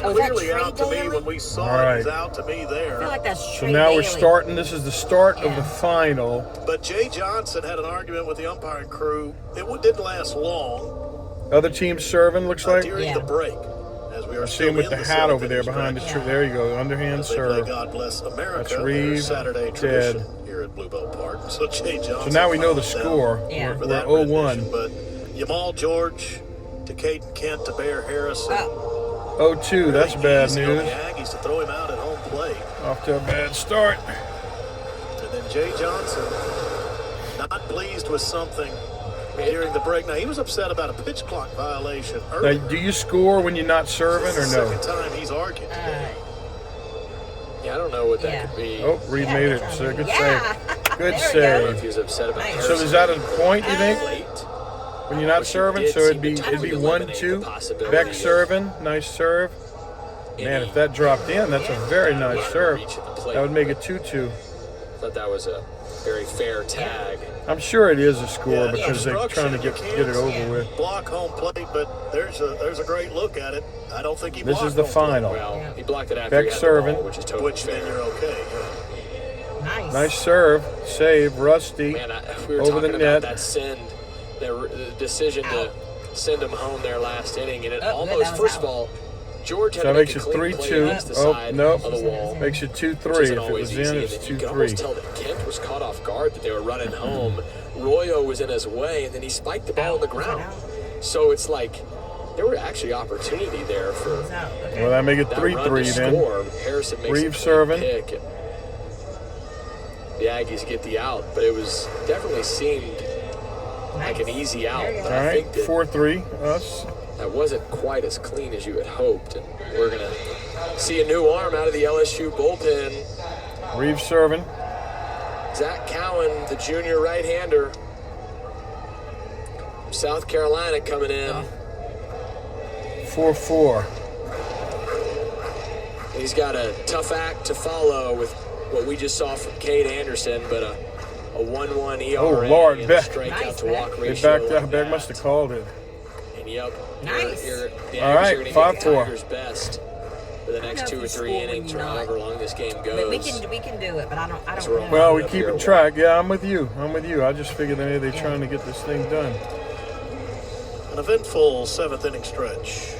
was clearly out to me when we saw it. It was out to me there. I feel like that's So now we're starting. This is the start of the final. But Jay Johnson had an argument with the umpiring crew. It didn't last long. Other team serving, looks like. During the break. As we are see him with the hat over there behind the tree. There you go, underhand serve. God bless America. That's Reeve, Saturday tradition here at Bluebell Park. So Jay Johnson. So now we know the score. Yeah. We're 0-1. But Jamal George to Caden Kent to Bear Harrison. 0-2. That's bad news. The Aggies to throw him out at home plate. Off to a bad start. And then Jay Johnson, not pleased with something during the break. Now, he was upset about a pitch clock violation earlier. Now, do you score when you're not serving or no? Second time he's argued today. Yeah, I don't know what that could be. Oh, Reed made it. So good save. Good If save. he was upset about So is that a point, you think? late. When you're not serving? So it'd be 1-2. Beck serving. Nice serve. Man, if that dropped in, that's a very nice serve. That would make it 2-2. Thought that was a very fair tag. I'm sure it is a score because they're trying to get it over with. Block home plate, but there's a great look at it. I don't think he blocked. This is the final. Well, he blocked it after Beck serving, the ball, which is totally fair. Then you're okay. Nice serve, save, Rusty Man, we were over talking the net. about that send, the decision to send him home there last inning, and it almost, first of all, George had So to that make makes a it clean play 3-2. against the Oh, side nope. of the wall. Makes it 2-3. Which isn't If it always was easy, in, and it's then you can almost 2-3. tell that Kent was caught off guard that they were running home. Royo was in his way, and then he spiked the ball on the ground. So it's like there were actually opportunity there for Well, that make it that run 3-3 to then. score. Harrison makes Reeve a serving. pick, and the Aggies get the out, but it was definitely seemed like an easy out. But All I right, think that 4-3 us. that wasn't quite as clean as you had hoped, and we're gonna see a new arm out of the LSU bullpen. Reeve serving. Zach Cowan, the junior right-hander from South Carolina, coming in. 4-4. He's got a tough act to follow with what we just saw from Cade Anderson, but a 1-1 ERA Oh, Lord, and Beck. a strikeout Nice, to walk They ratio. backed out. like Beck that. must have called it. And yep, Nice. the All Aggies right, are going to 5-4. get the Tigers' best for the next know 2 if or you 3 score when innings, or you're not. however long this game goes. But we can do it, but I don't know. Well, we keeping track. Yeah, I'm with you. I just figured maybe they're trying to get this thing done. An eventful seventh inning stretch.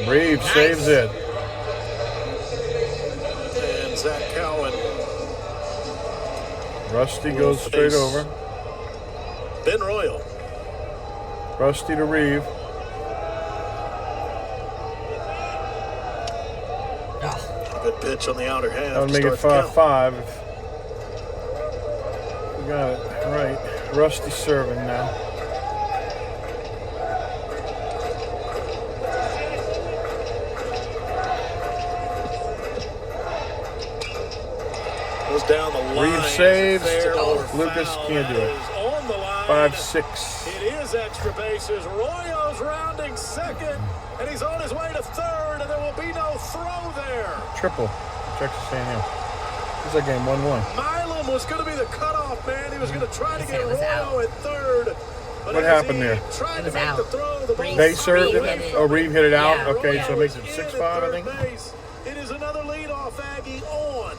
Reeve saves it. And Zach Cowan. Rusty goes straight over. Ben Royal. Rusty to Reeve. Good pitch on the outer half. That would make it 5-5. We got it right. Rusty serving now. Goes down the line. Reeve saves. Fair Lucas foul. can't do That it. is on the line. 5-6. It is extra bases. Royo's rounding second, and he's on his way to third, and there will be no throw there. Triple. Texas A&M. It's that game 1-1. Milam was going to be the cutoff man. He was going to try to get It was Royo at third. But What as happened he there? Tried It was to make out. the throw. The ball They served Reeve it. hit it. Oh, Reeve hit it out. Yeah. Okay, so it makes it Royo is 6-5, in at I think. third base. It is another leadoff Aggie on.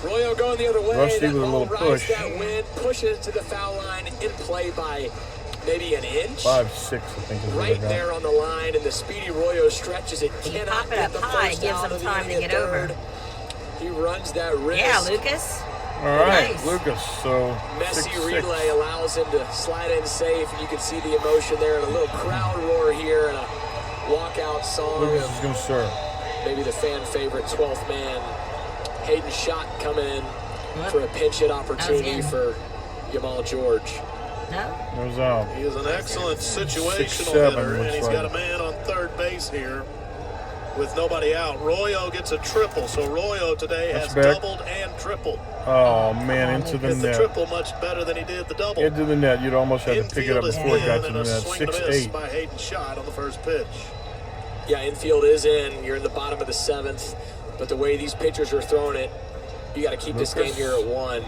Royo going the other way. Rusty That with a ball little rides push. that wind, pushes to the foul line, in play by maybe an inch. 5-6, I think is what I Right got. there on the line, and the speedy Royo stretches it. You Cannot pop it get up the high, first gives out him of the time to inning get at over. third. He runs that wrist. Yeah, Lucas. All right, Nice. Lucas. So Messy 6-6. relay allows him to slide in safe, and you can see the emotion there, and a little crowd roar here, and a walkout song Lucas of is going to serve. maybe the fan favorite 12th man. Hayden Schott coming in for a pinch hit opportunity in. for Jamal George. No? Goes out. He is an excellent situational 6-7 hitter, and looks he's like. got a man on third base here with nobody out. Royo gets a triple, so Royo today has That's back. doubled and tripled. Oh, man, into the Hit the net. triple much better than he did the double. Into the net. You'd almost have to pick it up Infield is before it got in, to and the a net. swing and a miss 6-8. by Hayden Schott on the first pitch. Yeah, infield is in. You're in the bottom of the 7th, but the way these pitchers are throwing it, you got to keep this game here at 1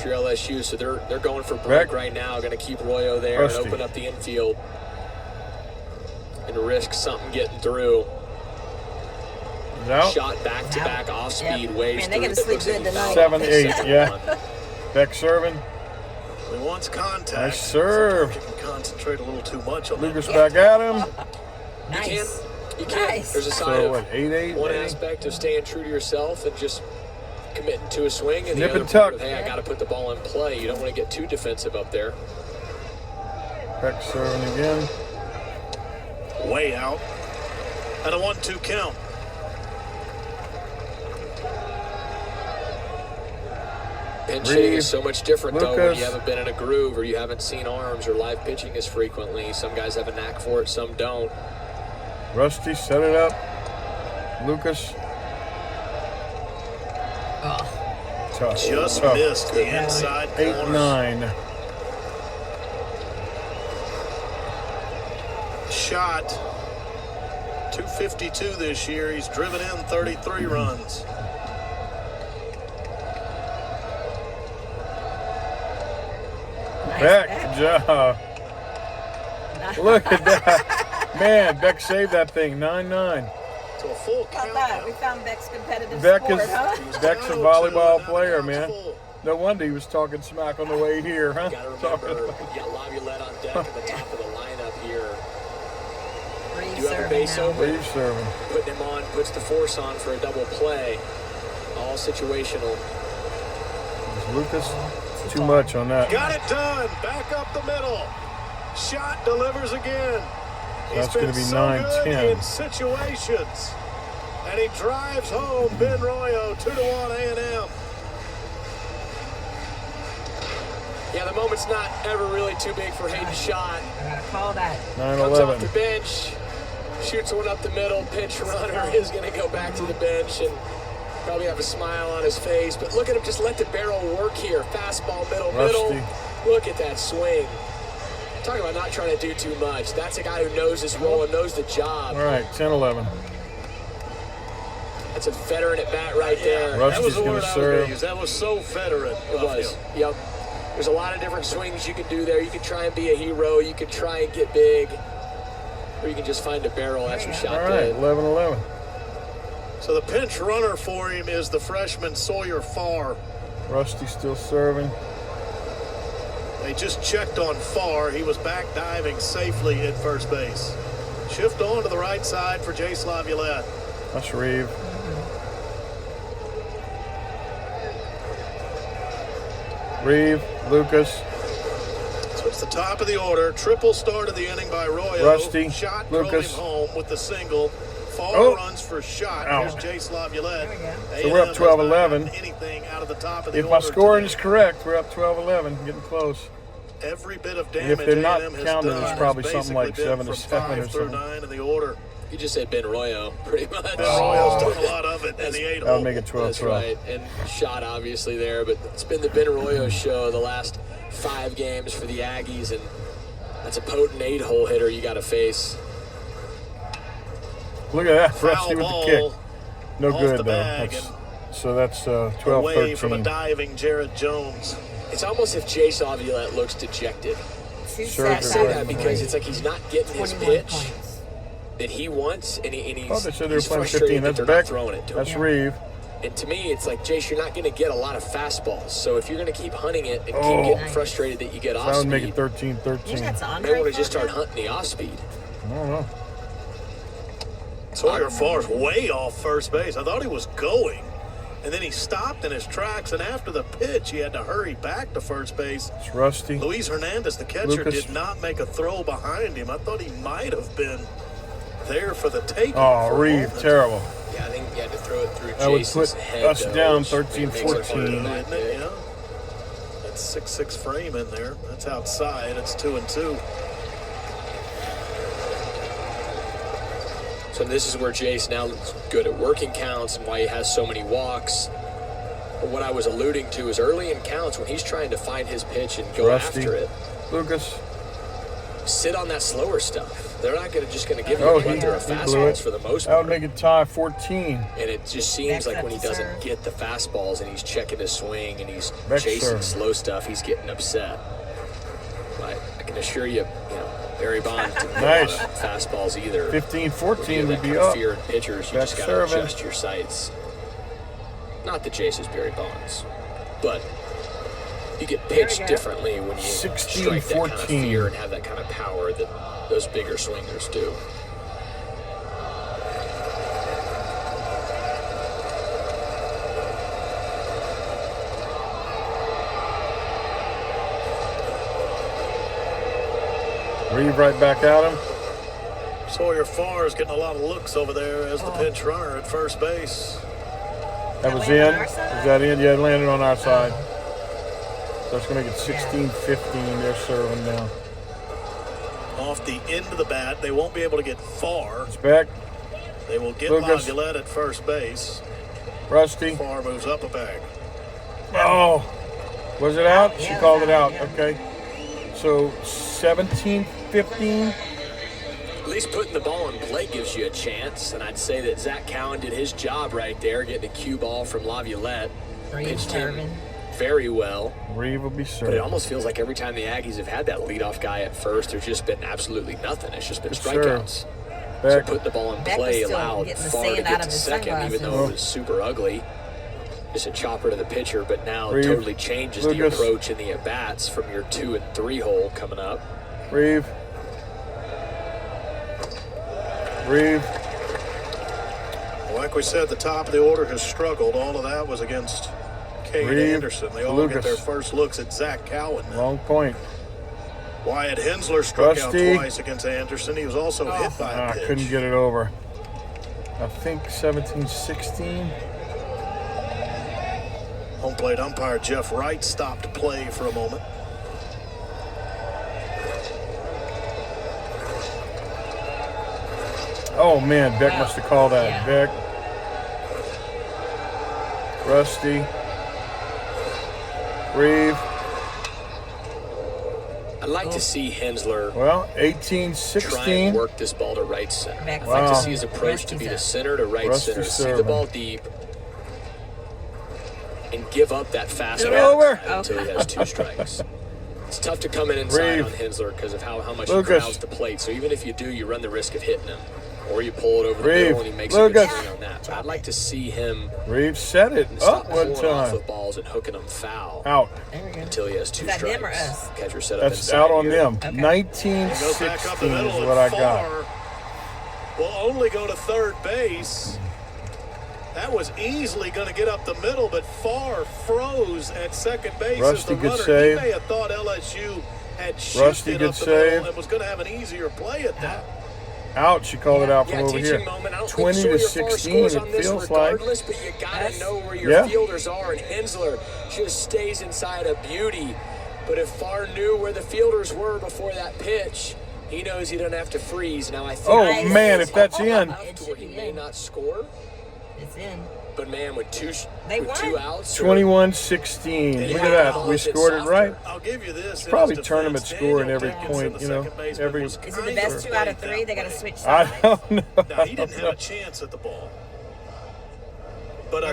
for your LSU. So they're going for Brooke Beck. right now. Going to keep Royo there Rusty. and open up the infield. having to risk something getting through. No. Shot back-to-back off-speed waves. Man, they're going to sleep good tonight. 7-8, yeah. Beck serving. He wants contact. Nice serve. Sometimes you can concentrate a little too much on Lucas that. back at him. Nice. You can't. Nice. There's a side So of what, 8-8? one maybe? aspect of staying true to yourself and just committing to a swing, and Nip the other and tuck. part of, hey, I got to put the ball in play. You don't want to get too defensive up there. Beck serving again. Way out. And a 1-2 count. Pinch hitting Reeve, is so much different, though, when Lucas. you haven't been in a groove or you haven't seen arms or live pitching as frequently. Some guys have a knack for it, some don't. Rusty set it up. Lucas. Tough. Just Tough. missed the inside corner. 8-9. Shot. 252 this year. He's driven in 33 runs. Beck, good job. Look at that. Man, Beck saved that thing. 9-9. So a full How count. about that? We found Beck's competitive Beck sport, is huh? Beck's a volleyball player, man. No wonder he was talking smack on the way here, huh? You got to remember, you got Laviolette on deck at the top of the lineup here. Reeve You have a serving base now. open. Reeve serving. Putting him on, puts the force on for a double play. All situational. Lucas, too much on that. Got it done. Back up the middle. Shot delivers again. He's That's gonna been be so 9-10. good in situations. And he drives home Ben Royo 2-1 A&M. Yeah, the moment's not ever really too big for Hayden's shot. I gotta call that. Comes off the 9-11. bench, shoots one up the middle. Pinch runner is going to go back to the bench and probably have a smile on his face. But look at him, just let the barrel work here. Fastball, middle. Rusty. Look at that swing. Talk about not trying to do too much. That's a guy who knows his role and knows the job. All right, 10-11. That's a veteran at bat right there. That Rusty's was the gonna word I was serve. going to use. That was so veteran. It was. Yep. There's a lot of different swings you can do there. You can try and be a hero. You can try and get big. Or you can just find a barrel. That's what All shot right, did. 11-11. So the pinch runner for him is the freshman Sawyer Farr. Rusty still serving. They just checked on Farr. He was back diving safely at first base. Shift on to the right side for Jace Laviolette. That's Reeve. Reeve, Lucas, So it's the top of the order. Triple start of the inning by Royo. Rusty, Shot Lucas. drove him home with the single. Farr Oh. runs for shot. Ow. Here's Jace Laviolette. So we're up 12-11. Anything out of the top of the if order my scoring today. is correct, we're up 12-11, getting close. Every bit of And damage if they're not A&M has counted, done it's has probably something like basically been 7 to from 7 or 5 through something. 9 in the order. You just said Ben Royo, pretty much. Royo's done a lot of it in the 8 That would hole. make it 12-12. That's right. And shot obviously there, but it's been the Ben Royo show the last 5 games for the Aggies, and that's a potent 8-hole hitter you got to face. Look at that, Foul Rusty with the ball kick. No off good, the though. bag So that's away from a 12-13. diving Jared Jones. It's almost if Jace Laviolette looks dejected. Sure, I say right. that because it's like he's not getting his 21 pitch points. that he wants, and he's, Oh, they said they were he's playing frustrated 15. that That's they're Beck. not throwing it to That's him. Reeve. And to me, it's like, Jace, you're not going to get a lot of fastballs. So if you're going to keep hunting it and keep Oh. getting frustrated that you get That off would make it speed, 13-13. Isn't that I you may want Andre to just start Farr? hunting the off speed. don't know. Sawyer Farr's way off first base. I thought he was going. And then he stopped in his tracks, and after the pitch, he had to hurry back to first base. It's Rusty. Luis Hernandez, the catcher, Lucas. did not make a throw behind him. I thought he might have been there for the taking. Oh, for a Reeve, moment. terrible. Yeah, I think you had to throw it through That would Jace's put head. us though, down which 13, makes it hard to 14. back Isn't it? it. Yeah. That's 6-6 frame in there. That's outside. It's 2-2. So this is where Jace now is good at working counts and why he has so many walks. But what I was alluding to is early in counts when he's trying to find his pitch and go Rusty. after it, Lucas. sit on that slower stuff. They're not just going to give you Oh, a plethora of he blew fastballs it. for the most That would part. make it tie 14. And it just seems Beck's like up when he to doesn't serve. get the fastballs and he's checking his swing and he's Beck's chasing serve. slow stuff, he's getting upset. But I can assure you, the Barry Bonds didn't Nice. fastballs either. 15-14 would be kind of up. fear in pitchers. You Back just got to serving. adjust your sights. Not the Jace's Barry Bonds, but you get pitched go. differently when you strike that kind of 16-14. fear and have that kind of power that those bigger swingers do. Reeve right back at him. Sawyer Farr is getting a lot of looks over there as the pinch runner at first base. That was landed in. on our Is side? that in? Yeah, it landed on our side. So it's going to make it 16-15. They're serving now. Off the end of the bat, they won't be able to get far. It's back. They will get Lucas. Laviolette at first base. Rusty. Farr moves up a bag. Oh. Was it out? She Yeah, called it out. yeah. Okay. So 17-15. At least putting the ball in play gives you a chance, and I'd say that Zach Cowan did his job right there, getting a cue ball from Laviolette. Reeve Pitched him serving. very well. Reeve will be But it serving. almost feels like every time the Aggies have had that leadoff guy at first, there's just been absolutely nothing. It's just been Yes, sir. strikeouts. So Back. put the ball in Beck play, was still allowed getting the Farr to sand get out to of his second, even sunglasses. though it was super ugly. Just a chopper to the pitcher, but now it Reeve. totally changes the Lucas. approach in the at-bats from your 2 and 3 hole coming up. Reeve. Reeve. Like we said, the top of the order has struggled. All of that was against Cade Reeve. Anderson. They all Lucas. get their first looks at Zach Cowan now. Long point. Wyatt Hensler struck Rusty. out twice against Anderson. He was also hit by a pitch. Couldn't get it over. I think 17-16. Home plate umpire Jeff Wright stopped play for a moment. Oh man, Beck Wow. must have called that. Yeah. Beck. Rusty. Reeve. I'd like to see Hensler Well, try and 18-16. work this ball to right center. Back I'd like to Wow. see his approach to be to Rusty's center to right Rusty's center. See the serving. ball deep and give up that fast Get ball over. until he has 2 strikes. It's tough to come in inside Reeve. on Hensler because of how much Lucas. he crowds the plate. So even if you do, you run the risk of hitting him. Or you pull it over the Reeve. middle and he makes a good Lucas. swing on that. But I'd like to see him Reeve set it stop up one pulling off time. of balls and hooking them foul Out. There we go. until he has 2 Is that strikes. them or us? Catcher set up That's inside out on here. them. Okay. 19-16 Goes back up the middle is and what I got. Farr will only go to third base. That was easily going to get up the middle, but Farr froze at second base as Rusty, the good runner. save. He may have thought LSU had Rusty, shifted good up the middle save. and was going to have an easier play at that. Out. She called it out from Yeah, over teaching here. moment. I don't 20 think to Sawyer Farr 16. scores It on this feels like. regardless, but you gotta Yes. know where your Yeah. fielders are, and Hensler just stays inside a beauty. But if Farr knew where the fielders were before that pitch, he knows he doesn't have to freeze. Now I think Oh Nice. man, if that's in. enough It to where should he be may in. not score. It's in. But man, with two They with won. 2 outs, or- 21-16. Look at that. We scored it right. I'll give you this. It's probably in his tournament defense, score in Daniel every Dickinson, point, the you know, second baseman, every- was Is it the kind best of 2 out of played 3? that They got to way. switch I sides. don't know. Now, he didn't have a chance at the ball. But Or I is